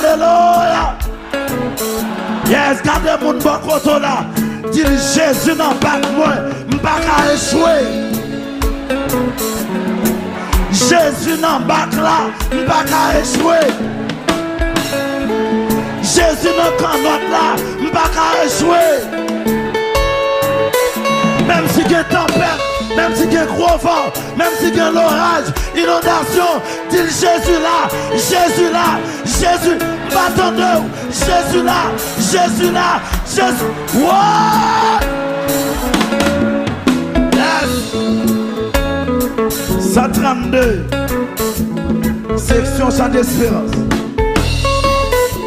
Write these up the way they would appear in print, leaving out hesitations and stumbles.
Alléluia. Yes, gardez mon bon côté là. Dis Jésus n'a pas moi, m'pas qu'à échouer. Jésus n'a pas là, m'pas qu'à échouer. Jésus n'a qu'un autre là, m'pas qu'à échouer. Même si il y a tempête, même si il y a gros vent, même si il y a l'orage, inondation, dis Jésus là, Jésus là, Jésus, bâtonneau, Jésus là, Jésus là, Jésus. What? Yes. 132, section Chant d'Espérance.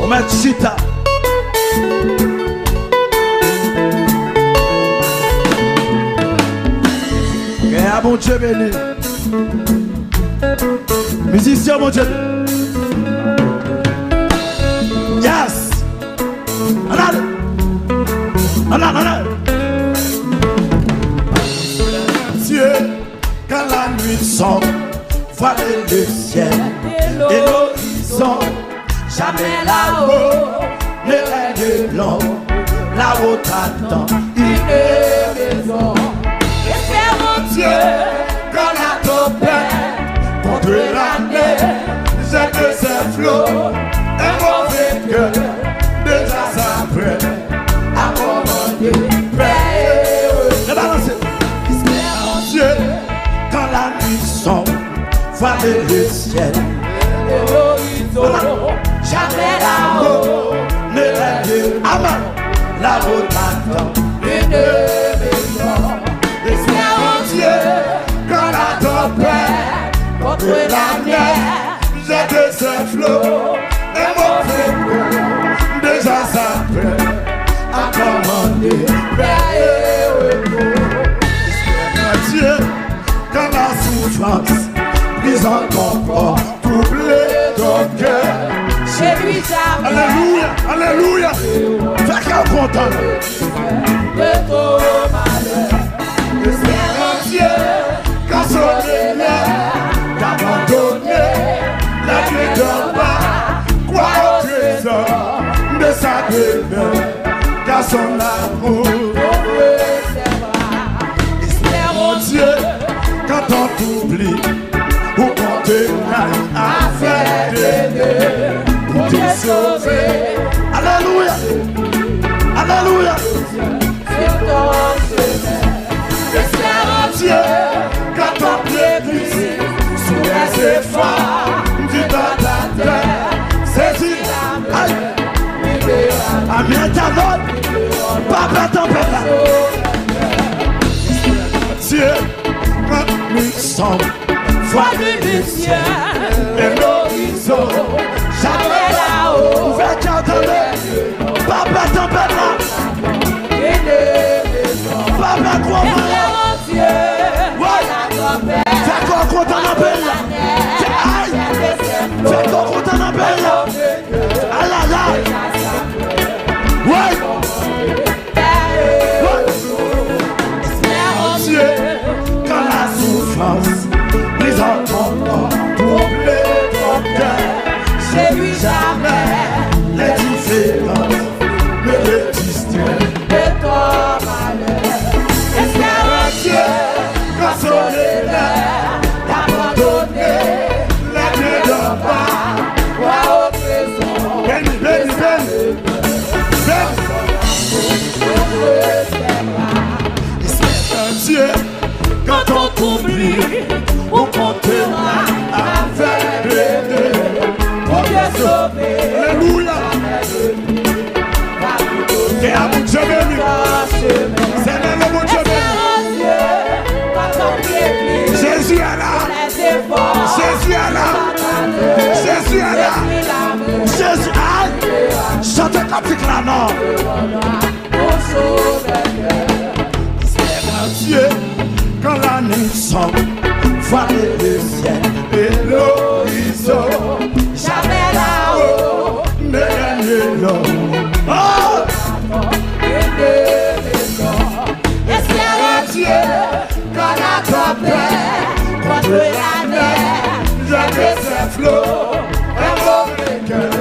On met Chita. Ah, mon Dieu béni. Musicien, mon Dieu. Yes. Dieu, quand la nuit sombre, voiler le ciel et l'horizon, jamais là-haut ne règne l'ombre, là-haut t'attend une maison. Dieu, quand la tempête contre la mer, j'ai que ces flots, un mauvais cœur, déjà s'apprête à commander, prêt. Dieu, quand la nuit sombre, voiler le ciel, et l'horizon, jamais là-haut, ne règne amen, là-haut t'attend une maison. Dieu, quand la tempête contre la mer, j'ai de ces flots, et mon frère, déjà s'apprête à commander, prêt et repos. Dieu, quand la souffrance brise en ton corps, troublé ton cœur, chez lui jamais. Alléluia, alléluia. Fais qu'un content de ton malheur. Dieu, quand son élève t'abandonné, la nuit dort pas, crois au trésor de sa demeure, car son amour espère en Dieu, quand on t'oublie, ou qu'on te gagne à faire d'aider, pour te sauver. Alléluia, alléluia. C'est ton chemin. Espère en Dieu, quand ton pied glisse sous les efforts du bas de la terre, saisis la main, amène ta note, papa ton papa. Dieu, quand nous sommes, voilés le ciel et l'horizon, jamais là-haut, fais qu'entendre, papa ton papa. Papa, crois Dieu, fais qu'on compte dans le pays. Fais qu'on compte dans le pays. Aïe, aïe, aïe. Ouais. Dieu, quand la souffrance brise en ton corps, troublé ton cœur, chez lui jamais les différences ne le distraient de ton malheur. Dieu, quand son élève t'abandonné, la nuit dort pas, crois au trésor. Béni, béni, béni. Dieu, quand on t'oublie, ou qu'on te rend avec l'aider, pour te sauver. Alléluia. Et à mon Dieu béni, c'est le bon Dieu béni. Jésus est là. Jésus est là. Jésus est là. Jésus est là. Chante un cantique là, non. Dieu, quand la nuit sombre, voiler le ciel et l'horizon, jamais là-haut, ne règne l'homme. Oh! Espère Dieu, quand la tempête contre la mer, j'ai que ces flots, un mauvais cœur,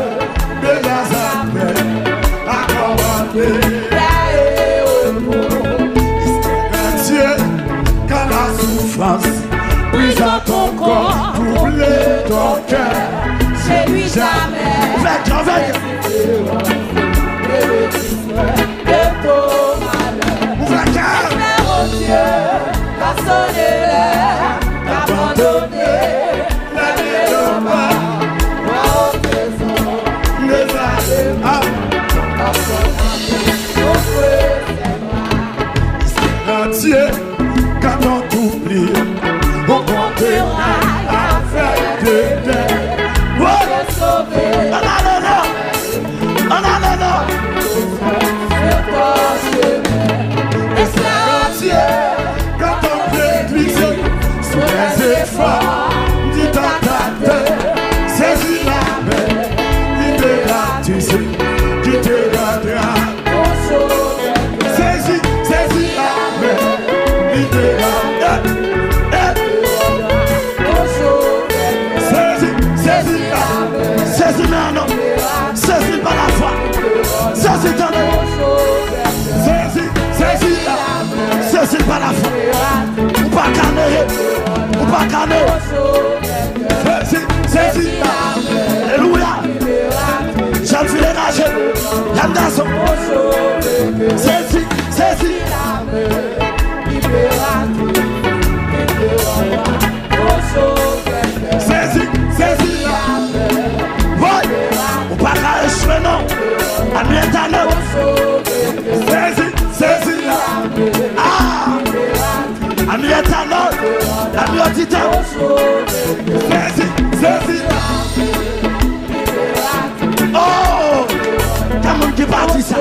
quand troubler ton cœur, c'est lui jamais. Avec. De ton malheur. Ouvre la cave. Espère au Dieu, qu'a sonné l'heure, qu'a abandonné la vie de moi. Moi au trésor, Ne va pas. Entier, quand on t'oublie, on continuera à faire de terre. Quand on peut glisser sous les efforts, dis dans ta tête, saisis la main, libératrice qui te rendra. Saisis la main, libératrice. Saisis la main, saisis par la foi, saisis ton âme. Saisis par la foi, ou pas canner, saisis, alléluia, j'en file nager, y'en garçon, saisis, ouais, ou pas échouer non, à mieux saisis, ami éternel, ami auditeur, saisis. Oh, t'as mon qui partit ça.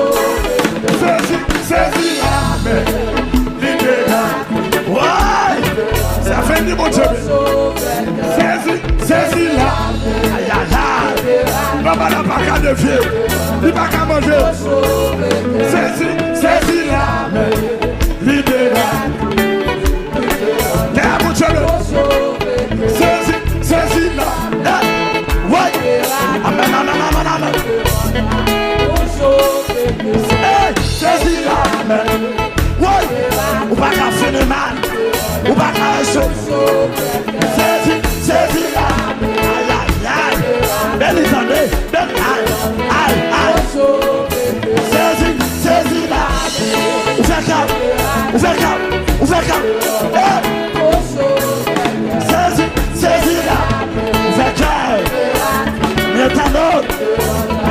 Saisis la main, libéral. Ouais, ça fait du bon Dieu. Saisis la. Aïe, aïe, aïe. Papa n'a pas qu'à de vieux, il n'a pas qu'à manger. Saisis la main, libéral. Saisis là, ouais, amen. Saisis là, amen. Ouais, ou pas qu'à finir mal, ou pas qu'à échouer. Saisis là, aïe. Belle attendez, belle aïe. Saisis là, ouvert cap. Saisis là, ouvert cœur, métanol,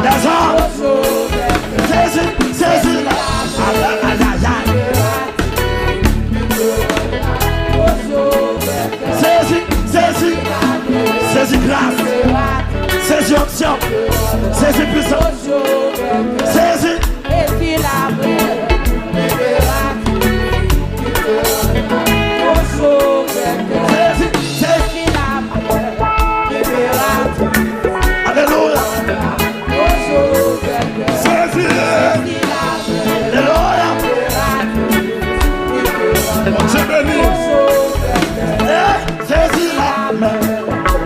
d'argent. Saisis là, aïe. Saisis grâce, saisis option, saisis puissance, saisis. Et qu'il a Alléluia. Saisis. Alléluia. Je bénis. Saisis la main.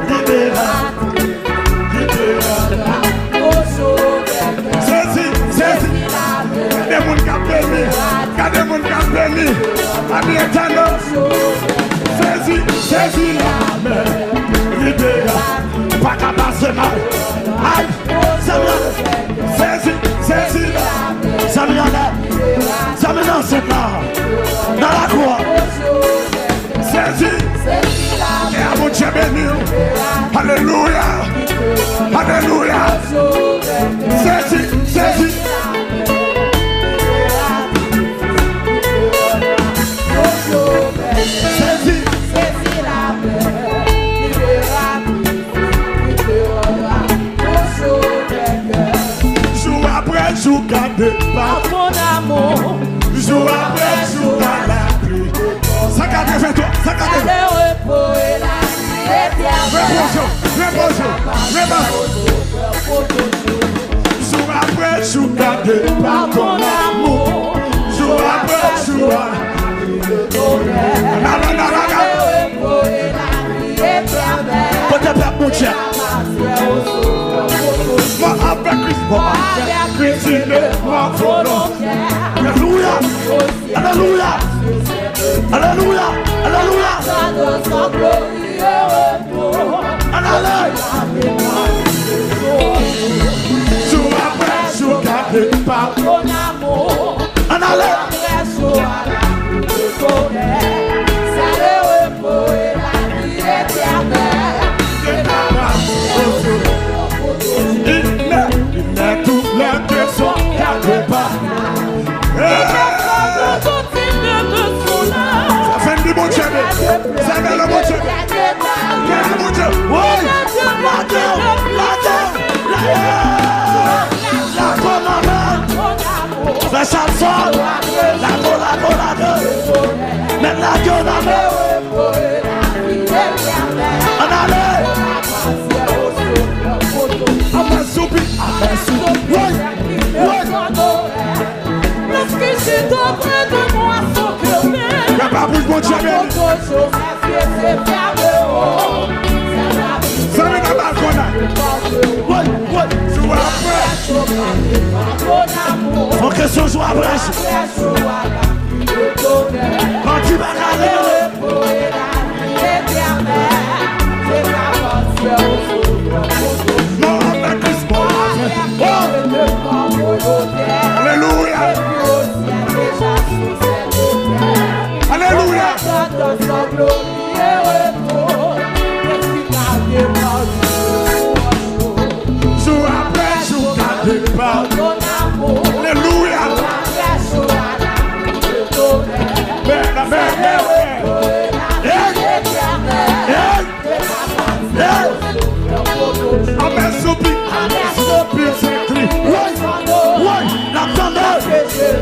Libéral. Saisis. Gardez mon cap béni. Ami éternel. Saisis la main. Libéral. Pas qu'à passer mal. Aïe. Saisis la. Zanmi en l'air. Zanmi dans cette part. Dans la croix. Saisis. Et à mon Dieu béni. Alléluia. Saisis. Saisis la paix, jour après jour, gardé par mon amour, jour après jour, dans la pluie. Ça garde fait toi, ça garde. le repos et la jour après jour, gardé par ton amour. Jour après jour, moi avec Christ, moi volontaire. Alléluia. En allez. Jour après jour, gardé par ton amour. en allez. C'est le repos et la vie éternelle. Il met toutes les questions gardé par la fin du bon Dieu. Ça va le bon Dieu. Le bon Dieu. Oui. La commandant. La chanson. La même la gueule dans le en allez. Amen soupi. Oui. Parce que c'est auprès de moi sans que Il n'y a pas plus bon Dieu. Ça vient dans le balcon. Oui. Joue après. Ok, ce jour après. Quand tu vas aller. Non, avec Christ. Alléluia. Alléluia. Jour après jour, gardé par alléluia. Amen soupi. C'est cri. Oui.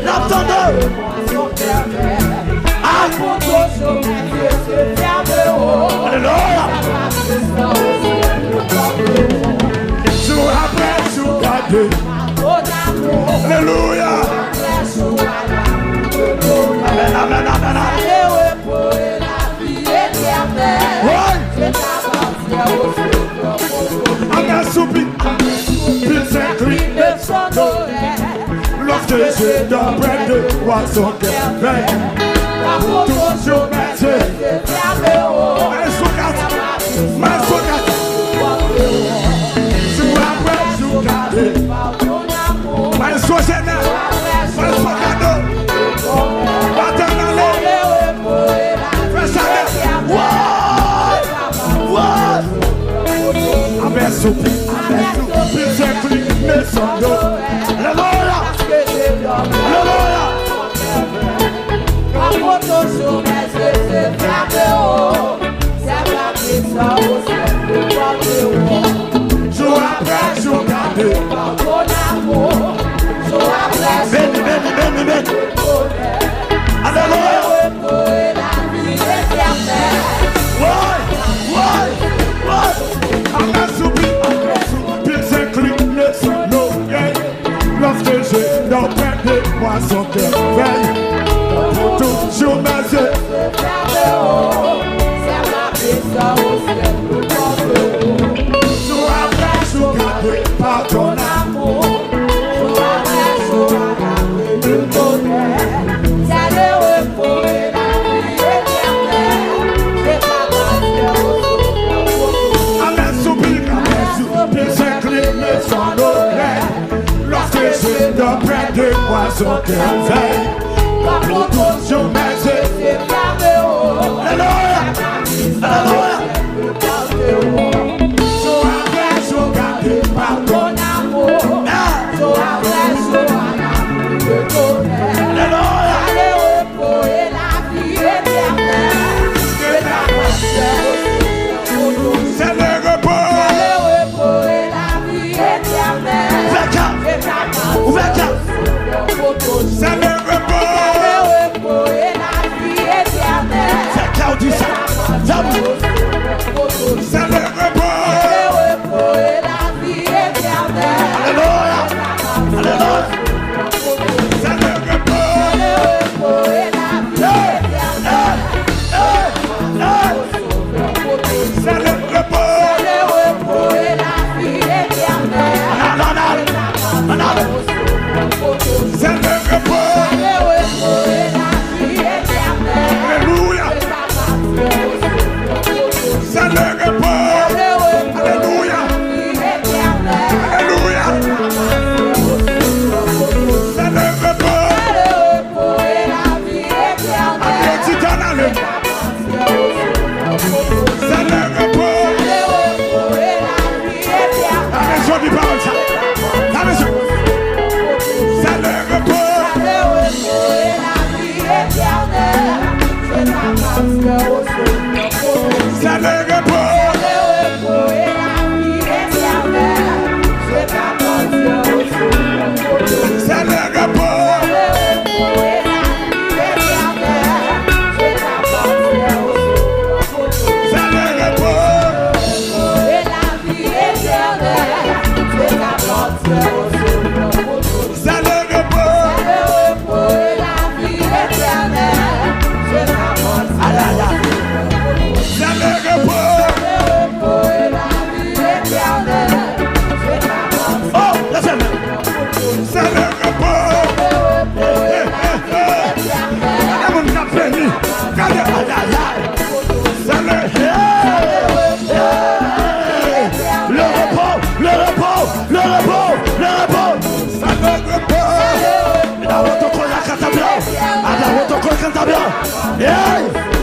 L'attendeur. Alléluia. Jour après jour, gardé. Alléluia. Amen. Amen soupi. C'est cri. Lorsque je dors près de toi, son cœur veille. Toujours merci. Jour après jour, gardé. Maestro Chanèl. Maestro cadeau. Paternalé. Frère Chanèl. Amen soupi. C'est cri. Mais son dos. Alléluia. Jour après jour, gardé. Béni. Alléluia. Amen soupi. C'est cri. Mais son dos. Lorsque je dors près de moi, son cœur veille. Toujours mes yeux. Jour après jour, gardé par ton amour. C'est le repos et la vie éternelle. Amen soupi. C'est cri, mais son oreille. Lorsque je dors près de moi, son cœur veille. Toujours mes yeux. Alléluia. Jour après jour, gardé par ton amour. Alléluia. C'est le repos. C'est le C'est le repos. et la vie éternelle. C'est t'appartient au Seigneur. C'est le repos. C'est le repos. Et la vie éternelle. C'est t'appartient au Seigneur. C'est le repos. Le repos et la vie éternelle. C'est t'appartient. C'est le repos. Le repos et la vie éternelle. C'est t'appartient. Oh, laissez-moi. C'est le repos. Regardez mon cap béni. Regardez. C'est le repos. Le repos. Le repos. Le repos. C'est le repos. Adawotoko la katabia. Adawotoko la katabia. Yeah.